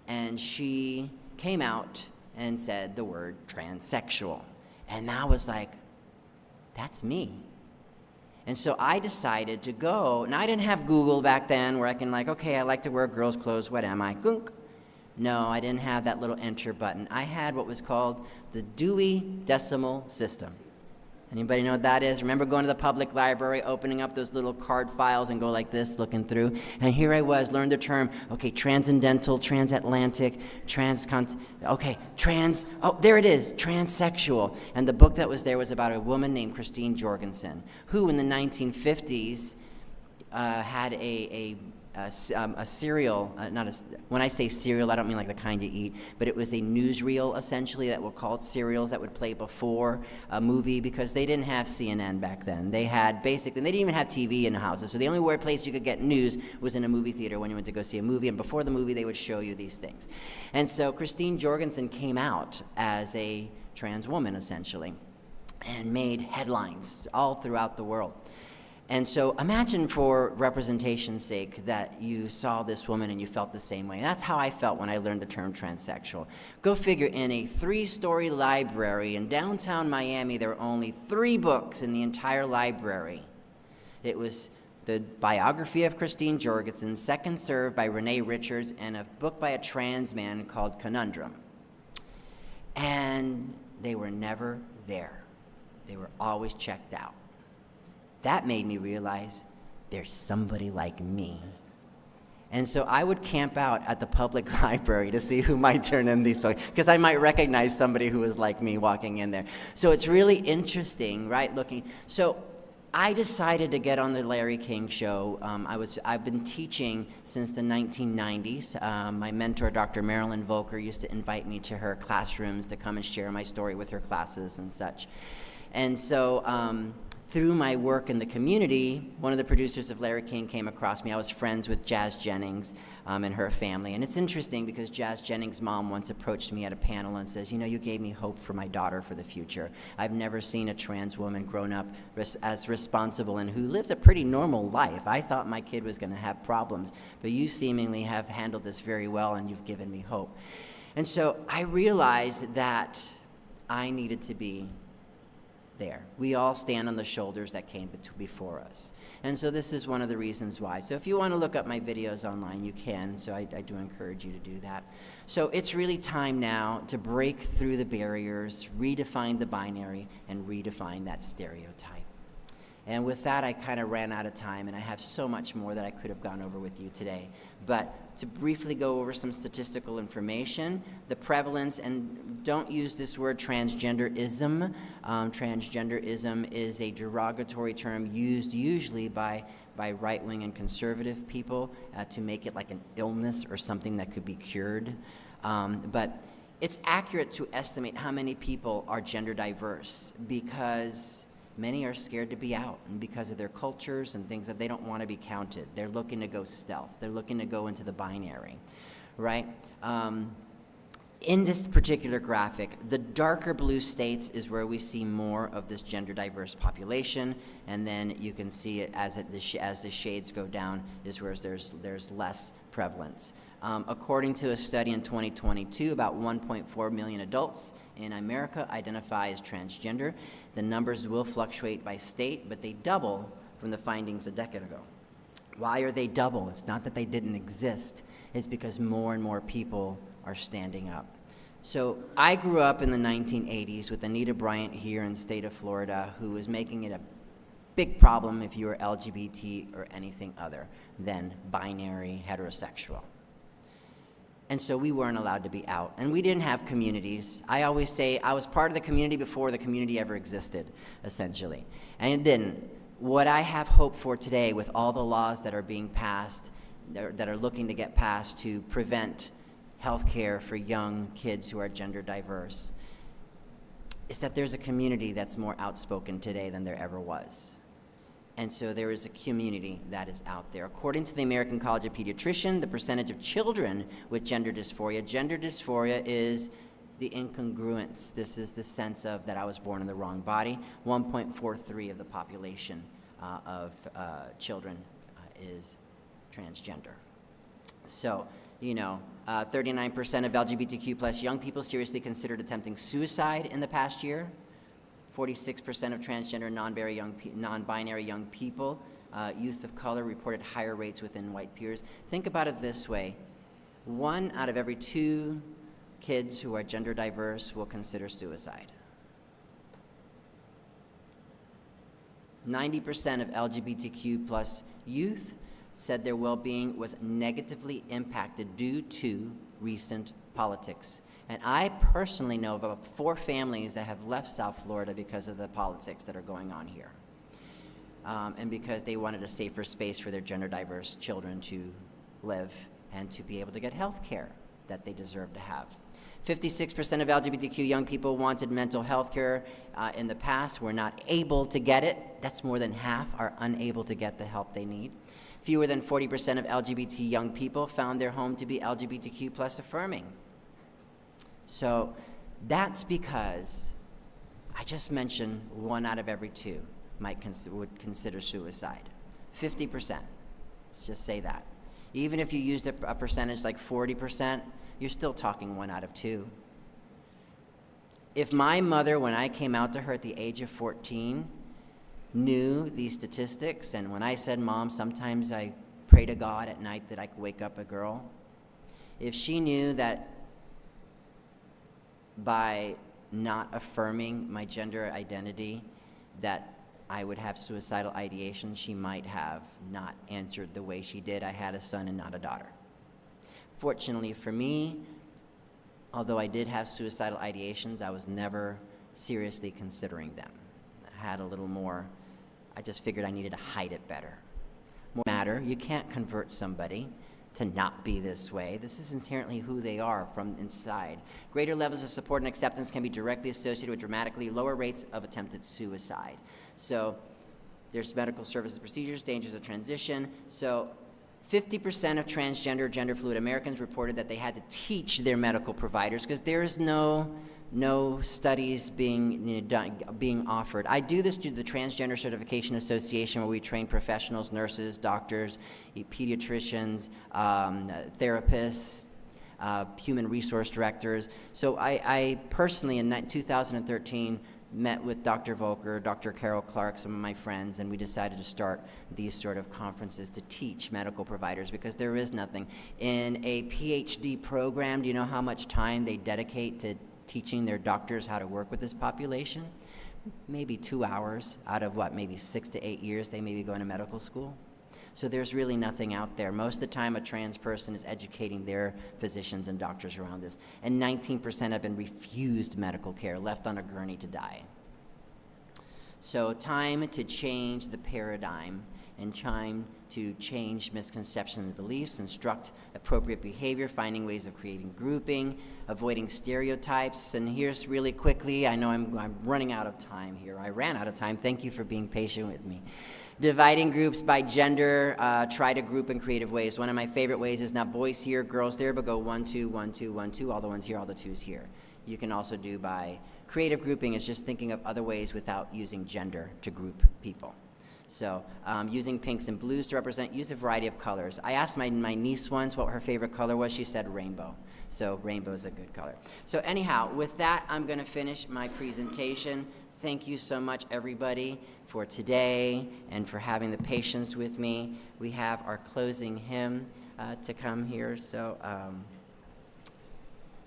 and she came out and said the word transsexual. And I was like, that's me. And so I decided to go, and I didn't have Google back then where I can okay, I like to wear girls' clothes, what am I? Gunk. No, I didn't have that little enter button. I had what was called the Dewey Decimal System. Anybody know what that is? Remember going to the public library, opening up those little card files and go like this, looking through? And here I was, learned the term, transcendental, transatlantic, there it is, transsexual. And the book that was there was about a woman named Christine Jorgensen, who in the 1950s had a serial, when I say serial, I don't mean like the kind you eat, but it was a newsreel essentially that were called serials that would play before a movie because they didn't have CNN back then. They had they didn't even have TV in the houses. So the only place you could get news was in a movie theater when you went to go see a movie, and before the movie they would show you these things. And so Christine Jorgensen came out as a trans woman essentially and made headlines all throughout the world. And so imagine for representation's sake that you saw this woman and you felt the same way. That's how I felt when I learned the term transsexual. Go figure, in a 3-story library in downtown Miami, there were only 3 books in the entire library. It was the biography of Christine Jorgensen, Second Serve by Renee Richards, and a book by a trans man called Conundrum. And they were never there. They were always checked out. That made me realize there's somebody like me. And so I would camp out at the public library to see who might turn in these books, because I might recognize somebody who was like me walking in there. So it's really interesting, right, looking. So I decided to get on the Larry King show. I've been teaching since the 1990s. My mentor, Dr. Marilyn Volker, used to invite me to her classrooms to come and share my story with her classes and such. And so through my work in the community, one of the producers of Larry King came across me. I was friends with Jazz Jennings and her family. And it's interesting because Jazz Jennings' mom once approached me at a panel and says, you gave me hope for my daughter for the future. I've never seen a trans woman grown up as responsible and who lives a pretty normal life. I thought my kid was going to have problems, but you seemingly have handled this very well and you've given me hope. And so I realized that I needed to be there. We all stand on the shoulders that came before us. And so this is one of the reasons why. So if you want to look up my videos online, you can. So I do encourage you to do that. So it's really time now to break through the barriers, redefine the binary, and redefine that stereotype. And with that, I kind of ran out of time, and I have so much more that I could have gone over with you today. But to briefly go over some statistical information, the prevalence, and don't use this word transgenderism. Transgenderism is a derogatory term used usually by right-wing and conservative people to make it like an illness or something that could be cured. But it's accurate to estimate how many people are gender diverse because many are scared to be out, and because of their cultures and things that they don't want to be counted. They're looking to go stealth. They're looking to go into the binary, right? In this particular graphic, the darker blue states is where we see more of this gender diverse population, and then you can see it as the shades go down is where there's less prevalence. According to a study in 2022, about 1.4 million adults in America identify as transgender. The numbers will fluctuate by state, but they double from the findings a decade ago. Why are they double? It's not that they didn't exist. It's because more and more people are standing up. So I grew up in the 1980s with Anita Bryant here in the state of Florida, who was making it a big problem if you were LGBT or anything other than binary heterosexual. And so we weren't allowed to be out. And we didn't have communities. I always say I was part of the community before the community ever existed, essentially. And it didn't. What I have hope for today with all the laws that are being passed, that are looking to get passed to prevent health care for young kids who are gender diverse, is that there's a community that's more outspoken today than there ever was. And so there is a community that is out there. According to the American College of Pediatricians, the percentage of children with gender dysphoria is the incongruence. This is the sense of that I was born in the wrong body. 1.43 of the population of children is transgender. So, 39% of LGBTQ plus young people seriously considered attempting suicide in the past year. 46% of transgender non-binary young people, youth of color, reported higher rates within white peers. Think about it this way. 1 out of every 2 kids who are gender diverse will consider suicide. 90% of LGBTQ plus youth said their well-being was negatively impacted due to recent politics. And I personally know of about 4 families that have left South Florida because of the politics that are going on here. And because they wanted a safer space for their gender diverse children to live and to be able to get health care that they deserve to have. 56% of LGBTQ young people wanted mental health care in the past, were not able to get it. That's more than half are unable to get the help they need. Fewer than 40% of LGBT young people found their home to be LGBTQ plus affirming. So that's because I just mentioned 1 out of every 2 would consider suicide. 50%. Let's just say that. Even if you used a percentage like 40%, you're still talking 1 out of 2. If my mother, when I came out to her at the age of 14, knew these statistics, and when I said, Mom, sometimes I pray to God at night that I could wake up a girl, if she knew that by not affirming my gender identity that I would have suicidal ideation, she might have not answered the way she did. I had a son and not a daughter. Fortunately for me, although I did have suicidal ideations, I was never seriously considering them. I had a little more, I just figured I needed to hide it better. More matter, you can't convert somebody to not be this way. This is inherently who they are from inside. Greater levels of support and acceptance can be directly associated with dramatically lower rates of attempted suicide. So there's medical services procedures, dangers of transition. So 50% of transgender, gender fluid Americans reported that they had to teach their medical providers because there is no studies being offered. I do this through the Transgender Certification Association, where we train professionals, nurses, doctors, pediatricians, therapists, human resource directors. So I personally, in 2013, met with Dr. Volker, Dr. Carol Clark, some of my friends, and we decided to start these sort of conferences to teach medical providers, because there is nothing. In a PhD program, do you know how much time they dedicate to teaching their doctors how to work with this population? Maybe 2 hours out of what, maybe 6 to 8 years they may be going to medical school. So there's really nothing out there. Most of the time, a trans person is educating their physicians and doctors around this. And 19% have been refused medical care, left on a gurney to die. So time to change the paradigm, and time to change misconceptions and beliefs, instruct appropriate behavior, finding ways of creating grouping, avoiding stereotypes. And here's really quickly, I know I'm running out of time here. I ran out of time. Thank you for being patient with me. Dividing groups by gender, try to group in creative ways. One of my favorite ways is not boys here, girls there, but go 1, 2, 1, 2, 1, 2, all the ones here, all the twos here. You can also do by creative grouping is just thinking of other ways without using gender to group people. So using pinks and blues to represent, use a variety of colors. I asked my niece once what her favorite color was. She said rainbow. So rainbow is a good color. So anyhow, with that, I'm going to finish my presentation. Thank you so much, everybody, for today and for having the patience with me. We have our closing hymn to come here. So are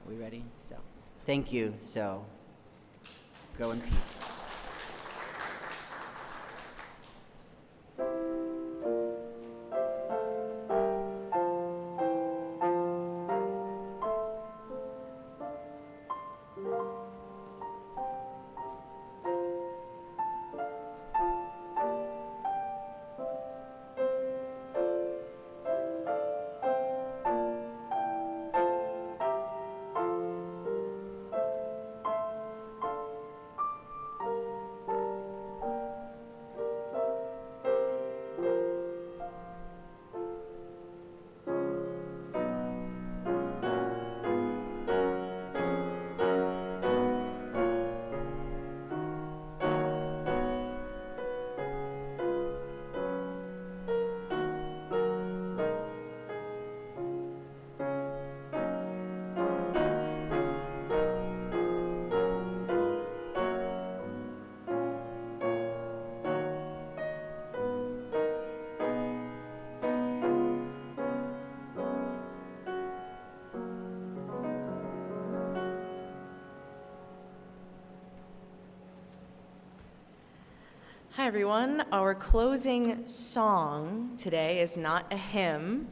we ready? So thank you. So go in peace. Hi, everyone. Our closing song today is not a hymn.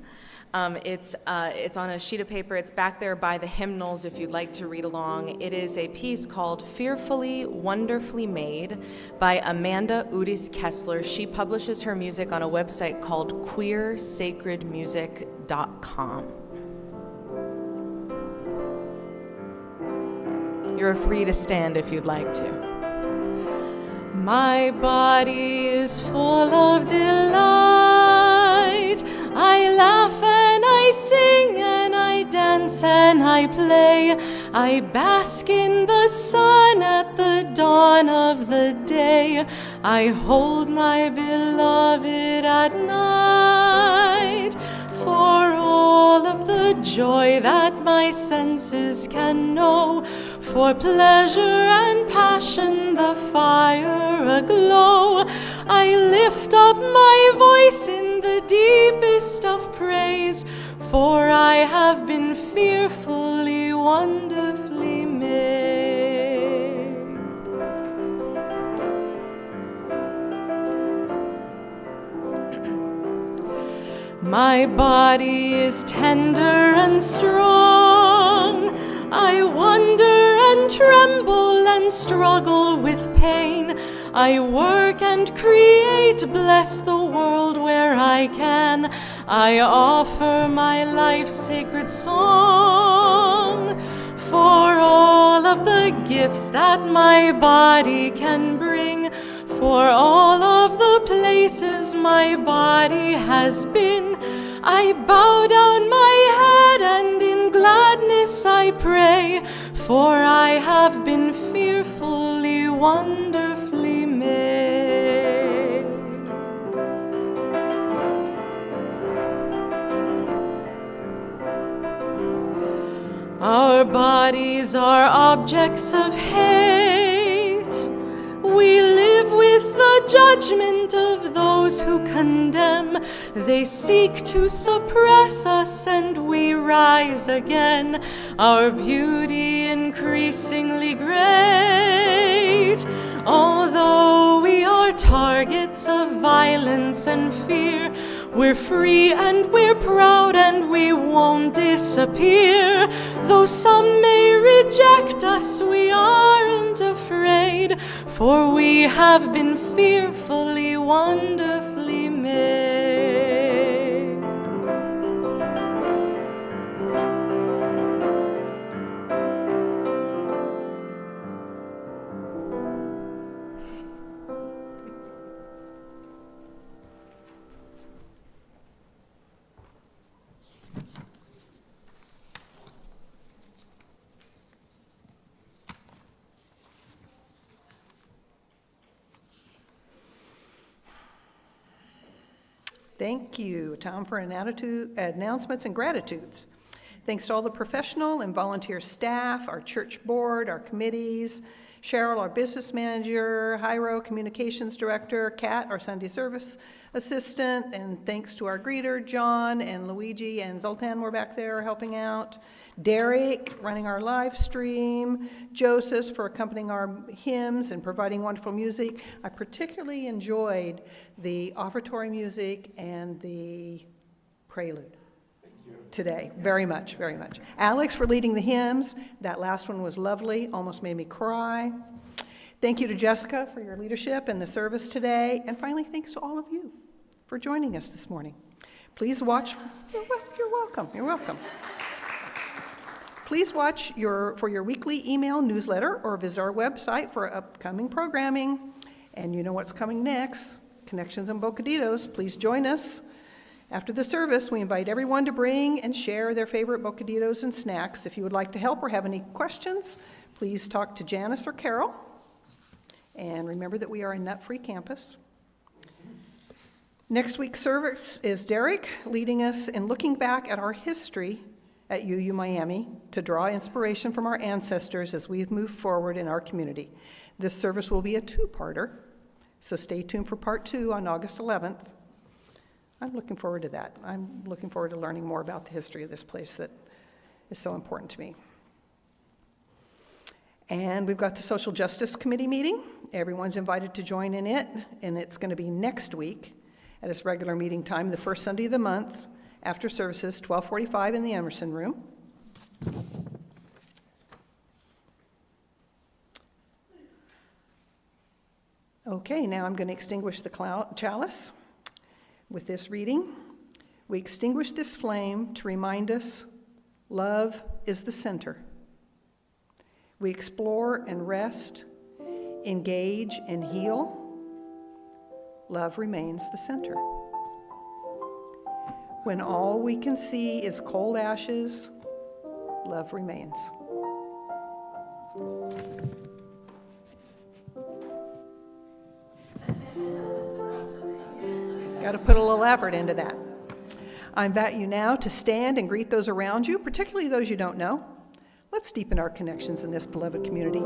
It's on a sheet of paper. It's back there by the hymnals if you'd like to read along. It is a piece called Fearfully, Wonderfully Made by Amanda Udis Kessler. She publishes her music on a website called queersacredmusic.com. You're free to stand if you'd like to. My body is full of delight. I laugh and I sing and I dance and I play. I bask in the sun at the dawn of the day. I hold my beloved at night. For all of the joy that my senses can know, for pleasure and passion, the fire aglow, I lift up my voice in the deepest of praise, for I have been fearfully, wonderfully made. My body is tender and strong. I wonder and tremble and struggle with pain. I work and create, bless the world where I can. I offer my life's sacred song for all of the gifts that my body can bring, for all of the places my body has been. I bow down my head and in gladness I pray, for I have been fearfully, wonderfully made. Our bodies are objects of hate. We live with the judgment of those who condemn. They seek to suppress us, and we rise again, our beauty increasingly great. Although we are targets of violence and fear, we're free and we're proud and we won't disappear. Though some may reject us, we aren't afraid, for we have been fearfully, wonderfully made. Thank you. Time for announcements and gratitudes. Thanks to all the professional and volunteer staff, our church board, our committees, Cheryl, our business manager, Jairo, communications director, Kat, our Sunday service assistant, and thanks to our greeter, John, and Luigi and Zoltan were back there helping out, Derek, running our live stream, Joseph for accompanying our hymns and providing wonderful music. I particularly enjoyed the offertory music and the prelude today, very much, very much. Alex for leading the hymns. That last one was lovely, almost made me cry. Thank you to Jessica for your leadership and the service today. And finally, thanks to all of you for joining us this morning. Please watch, you're welcome, you're welcome. Please watch for your weekly email newsletter or visit our website for upcoming programming. And you know what's coming next, Connections and Bocaditos. Please join us. After the service, we invite everyone to bring and share their favorite bocaditos and snacks. If you would like to help or have any questions, please talk to Janice or Carol. And remember that we are a nut-free campus. Next week's service is Derek leading us in looking back at our history at UUMiami to draw inspiration from our ancestors as we move forward in our community. This service will be a two-parter, so stay tuned for part 2 on August 11th. I'm looking forward to that. I'm looking forward to learning more about the history of this place that is so important to me. And we've got the Social Justice Committee meeting. Everyone's invited to join in it, and it's going to be next week at its regular meeting time, the first Sunday of the month, after services, 12:45 in the Emerson Room. Okay, now I'm going to extinguish the chalice. With this reading, we extinguish this flame to remind us love is the center. We explore and rest, engage and heal. Love remains the center. When all we can see is cold ashes, love remains. Got to put a little effort into that. I invite you now to stand and greet those around you, particularly those you don't know. Let's deepen our connections in this beloved community.